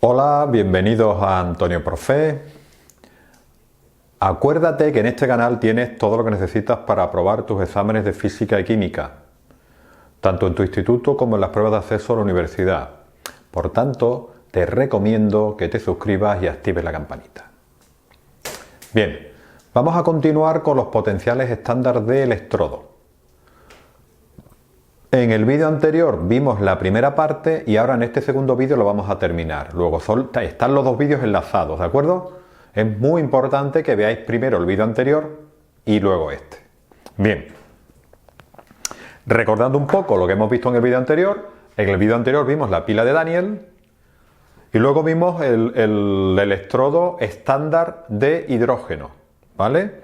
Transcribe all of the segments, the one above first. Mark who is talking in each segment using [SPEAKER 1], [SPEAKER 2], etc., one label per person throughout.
[SPEAKER 1] Hola, bienvenidos a Antonio Profe. Acuérdate que en este canal tienes todo lo que necesitas para aprobar tus exámenes de física y química, tanto en tu instituto como en las pruebas de acceso a la universidad. Por tanto, te recomiendo que te suscribas y actives la campanita. Bien, vamos a continuar con los potenciales estándar de electrodo. En el vídeo anterior vimos la primera parte y ahora en este segundo vídeo lo vamos a terminar. Luego están los dos vídeos enlazados, ¿de acuerdo? Es muy importante que veáis primero el vídeo anterior y luego este. Bien, recordando un poco lo que hemos visto en el vídeo anterior vimos la pila de Daniel y luego vimos el electrodo estándar de hidrógeno, ¿vale?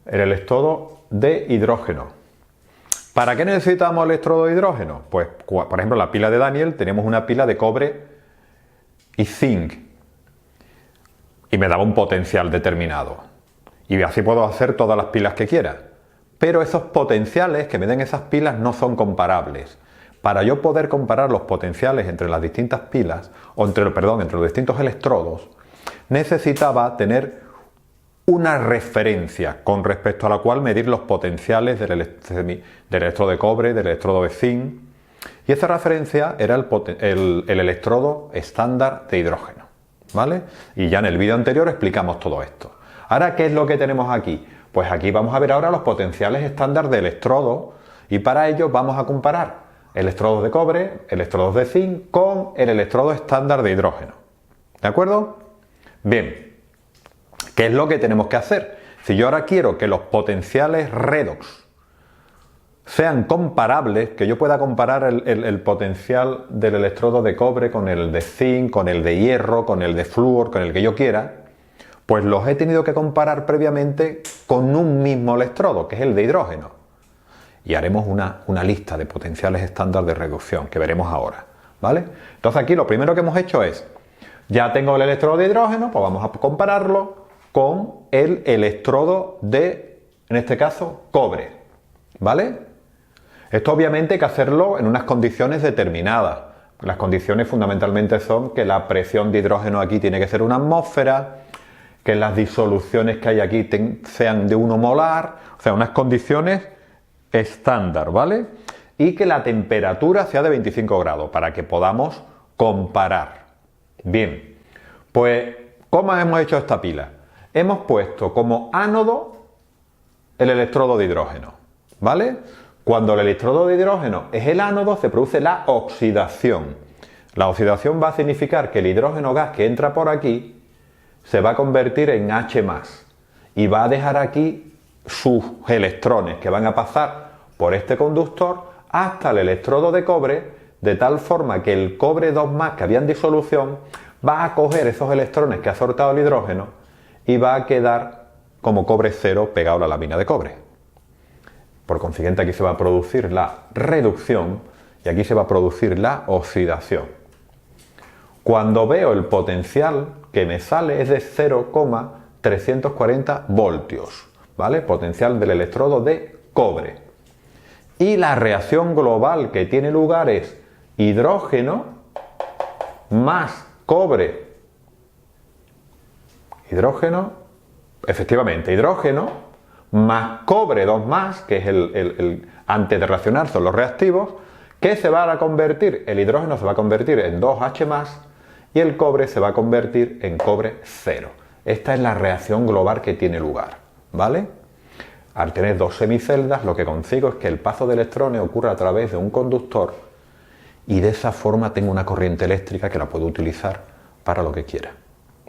[SPEAKER 1] El electrodo de hidrógeno. ¿Para qué necesitamos electrodo de hidrógeno? Pues, por ejemplo, en la pila de Daniel tenemos una pila de cobre y zinc y me daba un potencial determinado y así puedo hacer todas las pilas que quiera, pero esos potenciales que me den esas pilas no son comparables. Para yo poder comparar los potenciales entre las distintas pilas, entre los distintos electrodos, necesitaba tener una referencia con respecto a la cual medir los potenciales del electrodo de cobre, del electrodo de zinc, y esa referencia era el electrodo estándar de hidrógeno, ¿vale? Y ya en el vídeo anterior explicamos todo esto. Ahora, ¿qué es lo que tenemos aquí? Pues aquí vamos a ver ahora los potenciales estándar de electrodo y para ello vamos a comparar electrodos de cobre, electrodos de zinc con el electrodo estándar de hidrógeno. ¿De acuerdo? Bien. ¿Qué es lo que tenemos que hacer? Si yo ahora quiero que los potenciales redox sean comparables, que yo pueda comparar el potencial del electrodo de cobre con el de zinc, con el de hierro, con el de flúor, con el que yo quiera, pues los he tenido que comparar previamente con un mismo electrodo, que es el de hidrógeno. Y haremos una lista de potenciales estándar de reducción, que veremos ahora, ¿vale? Entonces aquí lo primero que hemos hecho es, ya tengo el electrodo de hidrógeno, pues vamos a compararlo con el electrodo de, en este caso, cobre, ¿vale? Esto obviamente hay que hacerlo en unas condiciones determinadas. Las condiciones fundamentalmente son que la presión de hidrógeno aquí tiene que ser 1 atmósfera, que las disoluciones que hay aquí sean de 1 molar, o sea, unas condiciones estándar, ¿vale? Y que la temperatura sea de 25 grados para que podamos comparar. Bien, pues, ¿cómo hemos hecho esta pila? Hemos puesto como ánodo el electrodo de hidrógeno, ¿vale? Cuando el electrodo de hidrógeno es el ánodo, se produce la oxidación. La oxidación va a significar que el hidrógeno gas que entra por aquí se va a convertir en H+, y va a dejar aquí sus electrones que van a pasar por este conductor hasta el electrodo de cobre, de tal forma que el cobre 2+ que había en disolución va a coger esos electrones que ha soltado el hidrógeno y va a quedar como cobre 0 pegado a la lámina de cobre. Por consiguiente, aquí se va a producir la reducción y aquí se va a producir la oxidación. Cuando veo el potencial que me sale es de 0,340 voltios, ¿vale? Potencial del electrodo de cobre. Y la reacción global que tiene lugar es hidrógeno más cobre. Hidrógeno más cobre 2+, que es antes de reaccionar son los reactivos, que se van a convertir, el hidrógeno se va a convertir en 2H+, y el cobre se va a convertir en cobre 0. Esta es la reacción global que tiene lugar, ¿vale? Al tener dos semiceldas, lo que consigo es que el paso de electrones ocurra a través de un conductor y de esa forma tengo una corriente eléctrica que la puedo utilizar para lo que quiera.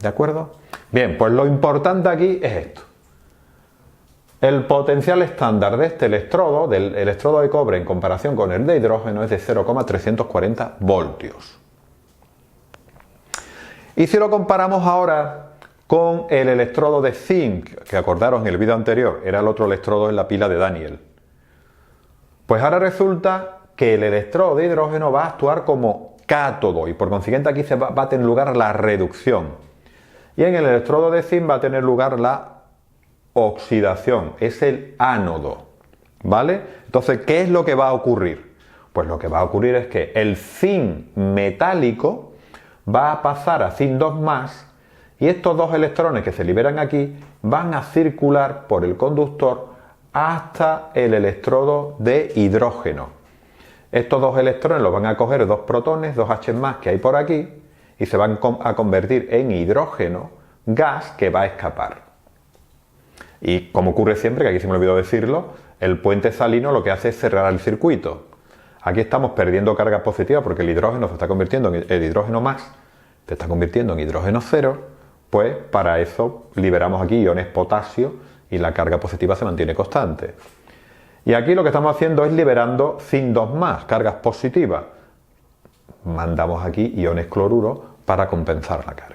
[SPEAKER 1] ¿De acuerdo? Bien, pues lo importante aquí es esto. El potencial estándar de este electrodo, del electrodo de cobre en comparación con el de hidrógeno, es de 0,340 voltios. Y si lo comparamos ahora con el electrodo de zinc, que acordaros en el vídeo anterior, era el otro electrodo en la pila de Daniel, pues ahora resulta que el electrodo de hidrógeno va a actuar como cátodo y por consiguiente aquí va a tener lugar la reducción. Y en el electrodo de zinc va a tener lugar la oxidación, es el ánodo, ¿vale? Entonces, ¿qué es lo que va a ocurrir? Pues lo que va a ocurrir es que el zinc metálico va a pasar a zinc 2+, y estos dos electrones que se liberan aquí van a circular por el conductor hasta el electrodo de hidrógeno. Estos dos electrones los van a coger dos protones, dos H+ que hay por aquí, y se van a convertir en hidrógeno, gas que va a escapar. Y como ocurre siempre, que aquí se me olvidó decirlo, el puente salino lo que hace es cerrar el circuito. Aquí estamos perdiendo carga positiva porque el hidrógeno se está convirtiendo en el hidrógeno más, se está convirtiendo en hidrógeno 0, pues para eso liberamos aquí iones potasio y la carga positiva se mantiene constante. Y aquí lo que estamos haciendo es liberando zinc 2+, cargas positivas. Mandamos aquí iones cloruro para compensar la carga.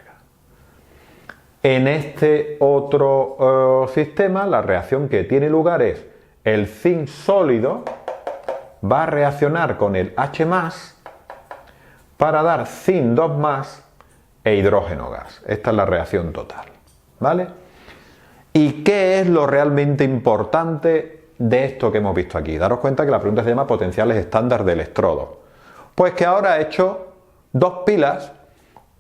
[SPEAKER 1] En este otro sistema, la reacción que tiene lugar es el zinc sólido va a reaccionar con el H+ para dar zinc 2+ e hidrógeno gas. Esta es la reacción total, ¿vale? ¿Y qué es lo realmente importante de esto que hemos visto aquí? Daros cuenta que la pregunta se llama potenciales estándar de electrodo. Pues que ahora he hecho dos pilas,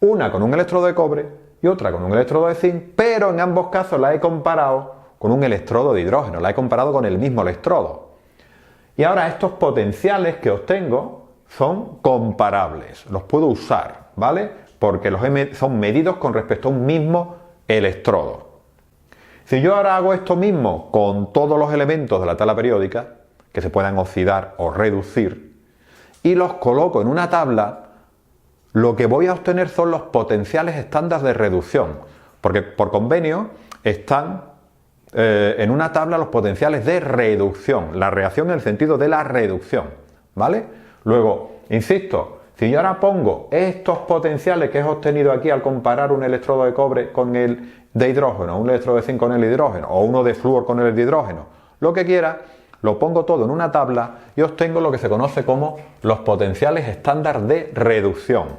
[SPEAKER 1] una con un electrodo de cobre y otra con un electrodo de zinc, pero en ambos casos la he comparado con un electrodo de hidrógeno, la he comparado con el mismo electrodo. Y ahora estos potenciales que obtengo son comparables, los puedo usar, ¿vale? Porque son medidos con respecto a un mismo electrodo. Si yo ahora hago esto mismo con todos los elementos de la tabla periódica, que se puedan oxidar o reducir, y los coloco en una tabla, lo que voy a obtener son los potenciales estándar de reducción, porque por convenio están en una tabla los potenciales de reducción, la reacción en el sentido de la reducción, ¿vale? Luego, insisto, si yo ahora pongo estos potenciales que he obtenido aquí al comparar un electrodo de cobre con el de hidrógeno, un electrodo de zinc con el hidrógeno, o uno de flúor con el de hidrógeno, lo que quiera, lo pongo todo en una tabla y obtengo lo que se conoce como los potenciales estándar de reducción.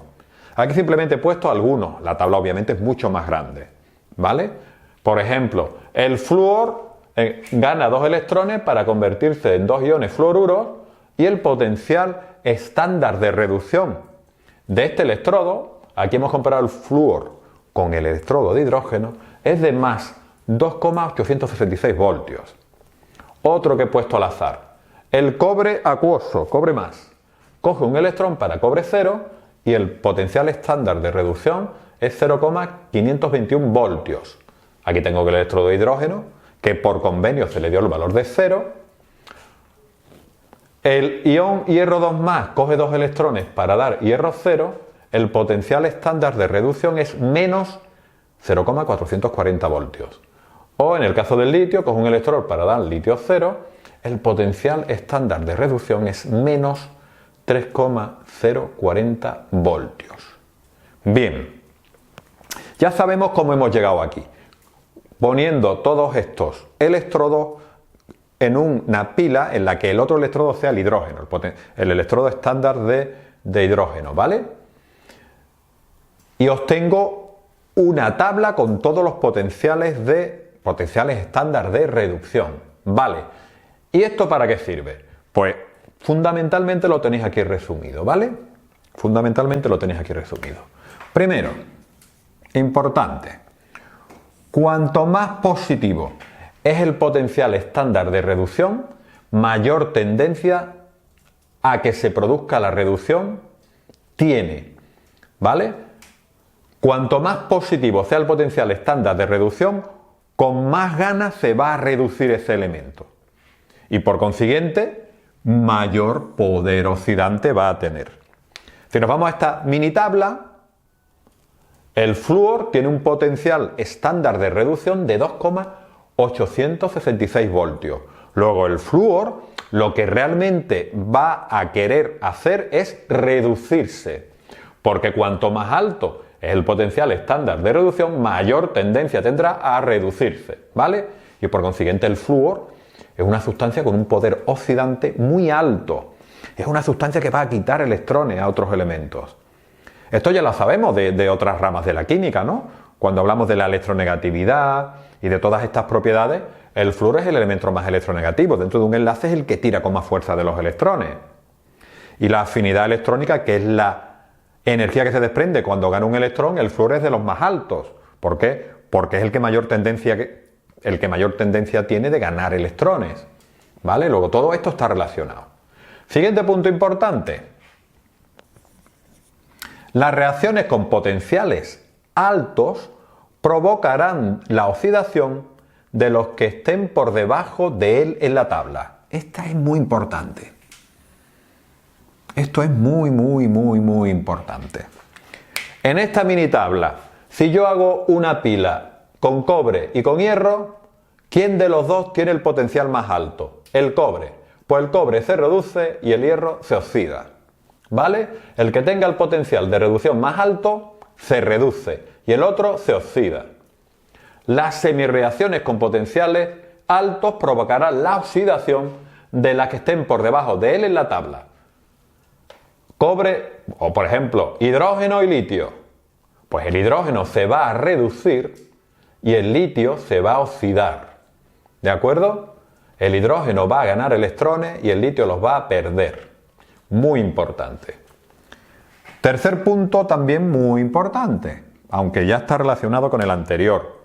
[SPEAKER 1] Aquí simplemente he puesto algunos, la tabla obviamente es mucho más grande, ¿vale? Por ejemplo, el flúor gana 2 electrones para convertirse en 2 iones fluoruros y el potencial estándar de reducción de este electrodo, aquí hemos comparado el flúor con el electrodo de hidrógeno, es de más 2,866 voltios. Otro que he puesto al azar, el cobre acuoso, cobre más, coge un electrón para cobre 0 y el potencial estándar de reducción es 0,521 voltios. Aquí tengo el electrodo de hidrógeno, que por convenio se le dio el valor de 0. El ion hierro 2+, coge 2 electrones para dar hierro 0, el potencial estándar de reducción es menos 0,440 voltios. O en el caso del litio, coge un electrón para dar litio 0, el potencial estándar de reducción es menos 3,040 voltios. Bien, ya sabemos cómo hemos llegado aquí. Poniendo todos estos electrodos en una pila en la que el otro electrodo sea el hidrógeno, el electrodo estándar de hidrógeno, ¿vale? Y obtengo una tabla con todos los potenciales estándar de reducción, ¿vale? ¿Y esto para qué sirve? Pues fundamentalmente lo tenéis aquí resumido, ¿vale? Fundamentalmente lo tenéis aquí resumido. Primero, importante, cuanto más positivo es el potencial estándar de reducción, mayor tendencia a que se produzca la reducción tiene, ¿vale? Cuanto más positivo sea el potencial estándar de reducción, con más ganas se va a reducir ese elemento. Y por consiguiente, mayor poder oxidante va a tener. Si nos vamos a esta mini tabla, el flúor tiene un potencial estándar de reducción de 2,866 voltios. Luego el flúor lo que realmente va a querer hacer es reducirse, porque cuanto más alto es el potencial estándar de reducción, mayor tendencia tendrá a reducirse, ¿vale? Y por consiguiente el flúor es una sustancia con un poder oxidante muy alto. Es una sustancia que va a quitar electrones a otros elementos. Esto ya lo sabemos de otras ramas de la química, ¿no? Cuando hablamos de la electronegatividad y de todas estas propiedades, el flúor es el elemento más electronegativo. Dentro de un enlace es el que tira con más fuerza de los electrones. Y la afinidad electrónica, que es la energía que se desprende cuando gana un electrón, el flúor es de los más altos. ¿Por qué? Porque es el que mayor tendencia tiene de ganar electrones. ¿Vale? Luego todo esto está relacionado. Siguiente punto importante. Las reacciones con potenciales altos provocarán la oxidación de los que estén por debajo de él en la tabla. Esta es muy importante. Esto es muy importante. En esta mini tabla, si yo hago una pila con cobre y con hierro, ¿quién de los dos tiene el potencial más alto? El cobre. Pues el cobre se reduce y el hierro se oxida. ¿Vale? El que tenga el potencial de reducción más alto se reduce y el otro se oxida. Las semirreacciones con potenciales altos provocarán la oxidación de las que estén por debajo de él en la tabla. Cobre, o por ejemplo, hidrógeno y litio. Pues el hidrógeno se va a reducir y el litio se va a oxidar. ¿De acuerdo? El hidrógeno va a ganar electrones y el litio los va a perder. Muy importante. Tercer punto también muy importante, aunque ya está relacionado con el anterior.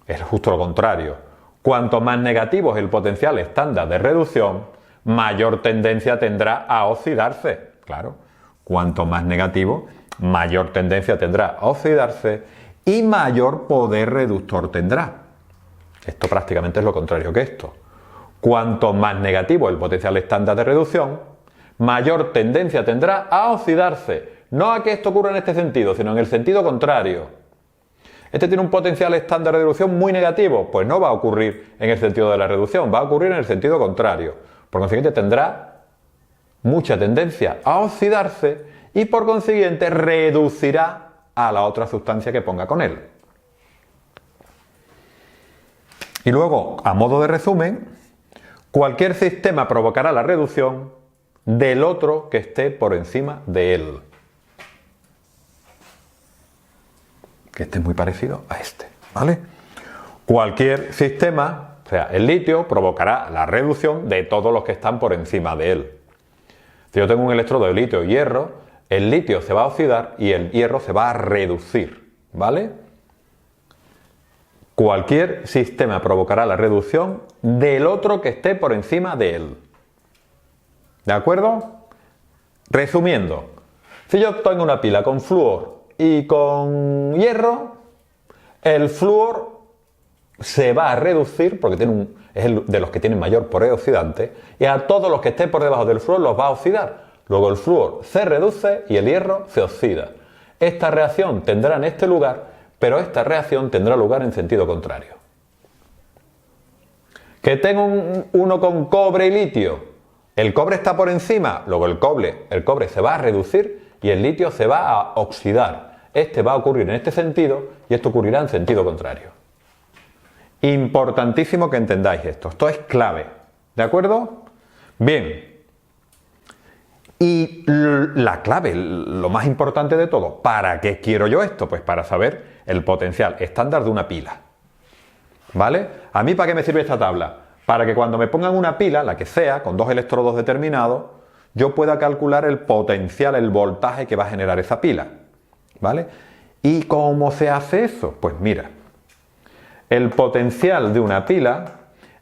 [SPEAKER 1] Es justo lo contrario. Cuanto más negativo es el potencial estándar de reducción, mayor tendencia tendrá a oxidarse. Claro, cuanto más negativo, mayor tendencia tendrá a oxidarse y mayor poder reductor tendrá. Esto prácticamente es lo contrario que esto. Cuanto más negativo el potencial estándar de reducción, mayor tendencia tendrá a oxidarse. No a que esto ocurra en este sentido, sino en el sentido contrario. Este tiene un potencial estándar de reducción muy negativo, pues no va a ocurrir en el sentido de la reducción, va a ocurrir en el sentido contrario. Por consiguiente tendrá mucha tendencia a oxidarse y por consiguiente reducirá a la otra sustancia que ponga con él. Y luego, a modo de resumen, cualquier sistema provocará la reducción del otro que esté por encima de él. Que este es muy parecido a este, ¿vale? Cualquier sistema, o sea, el litio provocará la reducción de todos los que están por encima de él. Si yo tengo un electrodo de litio y hierro, el litio se va a oxidar y el hierro se va a reducir, ¿vale? Cualquier sistema provocará la reducción del otro que esté por encima de él. ¿De acuerdo? Resumiendo, si yo tengo una pila con flúor y con hierro, el flúor se va a reducir porque es de los que tienen mayor poder oxidante y a todos los que estén por debajo del flúor los va a oxidar. Luego el flúor se reduce y el hierro se oxida. Esta reacción tendrá en este lugar, pero esta reacción tendrá lugar en sentido contrario. Que tengo uno con cobre y litio. El cobre está por encima, luego el cobre se va a reducir y el litio se va a oxidar. Este va a ocurrir en este sentido y esto ocurrirá en sentido contrario. Importantísimo que entendáis esto. Esto es clave. ¿De acuerdo? Bien. Y la clave, lo más importante de todo, ¿para qué quiero yo esto? Pues para saber el potencial estándar de una pila. ¿Vale? ¿A mí para qué me sirve esta tabla? Para que cuando me pongan una pila, la que sea, con dos electrodos determinados, yo pueda calcular el potencial, el voltaje que va a generar esa pila. ¿Vale? ¿Y cómo se hace eso? Pues mira, el potencial de una pila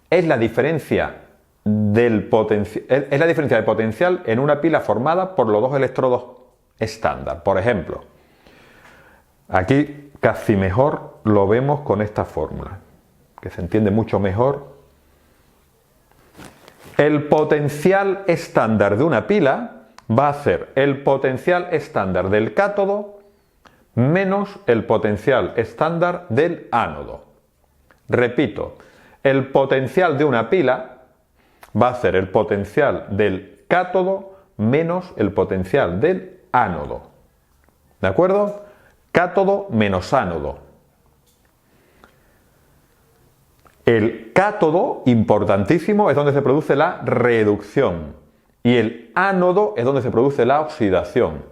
[SPEAKER 1] es la diferencia del potencial en una pila formada por los dos electrodos estándar. Por ejemplo, aquí casi mejor lo vemos con esta fórmula, que se entiende mucho mejor. El potencial estándar de una pila va a ser el potencial estándar del cátodo menos el potencial estándar del ánodo. Repito, el potencial de una pila va a ser el potencial del cátodo menos el potencial del ánodo. ¿De acuerdo? Cátodo menos ánodo. El cátodo, importantísimo, es donde se produce la reducción y el ánodo es donde se produce la oxidación.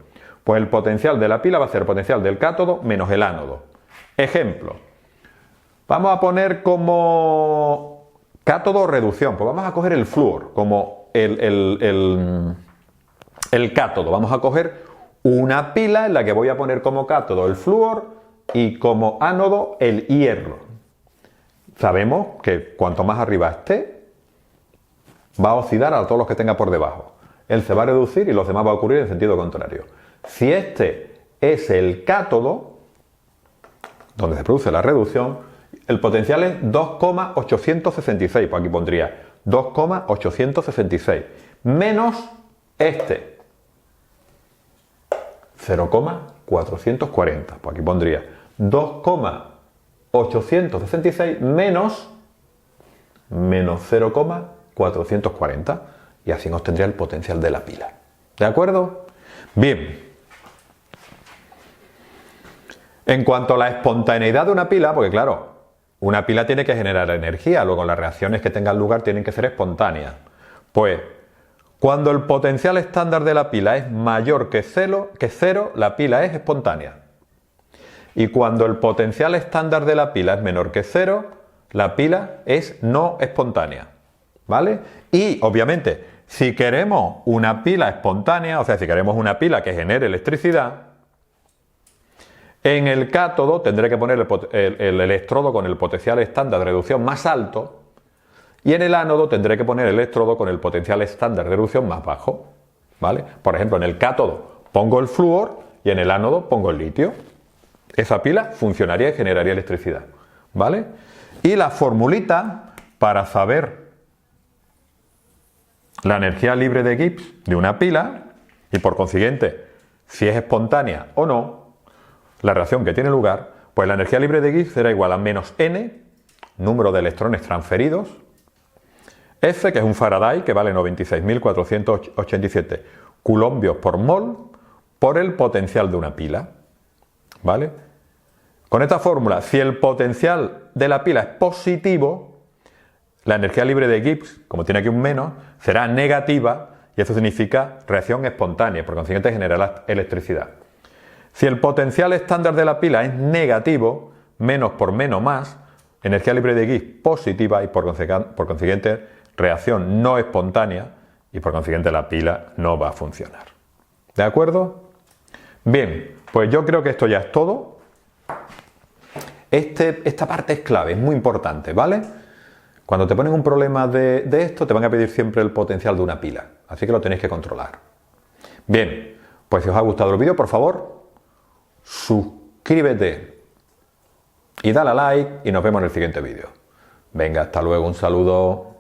[SPEAKER 1] Pues el potencial de la pila va a ser el potencial del cátodo menos el ánodo. Ejemplo. Vamos a poner como cátodo reducción. Pues vamos a coger el flúor como el cátodo. Vamos a coger una pila en la que voy a poner como cátodo el flúor y como ánodo el hierro. Sabemos que cuanto más arriba esté, va a oxidar a todos los que tenga por debajo. Él se va a reducir y los demás va a ocurrir en sentido contrario. Si este es el cátodo, donde se produce la reducción, el potencial es 2,866, pues aquí pondría 2,866, menos este, 0,440, pues aquí pondría 2,866 menos 0,440, y así nos tendría el potencial de la pila. ¿De acuerdo? Bien. En cuanto a la espontaneidad de una pila, porque claro, una pila tiene que generar energía, luego las reacciones que tengan lugar tienen que ser espontáneas. Pues, cuando el potencial estándar de la pila es mayor que cero, la pila es espontánea. Y cuando el potencial estándar de la pila es menor que cero, la pila es no espontánea. ¿Vale? Y, obviamente, si queremos una pila espontánea, o sea, si queremos una pila que genere electricidad, en el cátodo tendré que poner el electrodo con el potencial estándar de reducción más alto, y en el ánodo tendré que poner el electrodo con el potencial estándar de reducción más bajo. ¿Vale? Por ejemplo, en el cátodo pongo el flúor y en el ánodo pongo el litio. Esa pila funcionaría y generaría electricidad. ¿Vale? Y la formulita para saber la energía libre de Gibbs de una pila, y por consiguiente si es espontánea o no, la reacción que tiene lugar, pues la energía libre de Gibbs será igual a menos n, número de electrones transferidos, F, que es un Faraday, que vale 96.487 coulombios por mol, por el potencial de una pila. ¿Vale? Con esta fórmula, si el potencial de la pila es positivo, la energía libre de Gibbs, como tiene aquí un menos, será negativa, y eso significa reacción espontánea, por consiguiente generará electricidad. Si el potencial estándar de la pila es negativo, menos por menos más, energía libre de Gibbs positiva y por consiguiente reacción no espontánea, y por consiguiente la pila no va a funcionar. ¿De acuerdo? Bien, pues yo creo que esto ya es todo. Esta parte es clave, es muy importante, ¿vale? Cuando te ponen un problema de esto, te van a pedir siempre el potencial de una pila, así que lo tenéis que controlar. Bien, pues si os ha gustado el vídeo, por favor, suscríbete y dale a like y nos vemos en el siguiente vídeo. Venga, hasta luego, un saludo.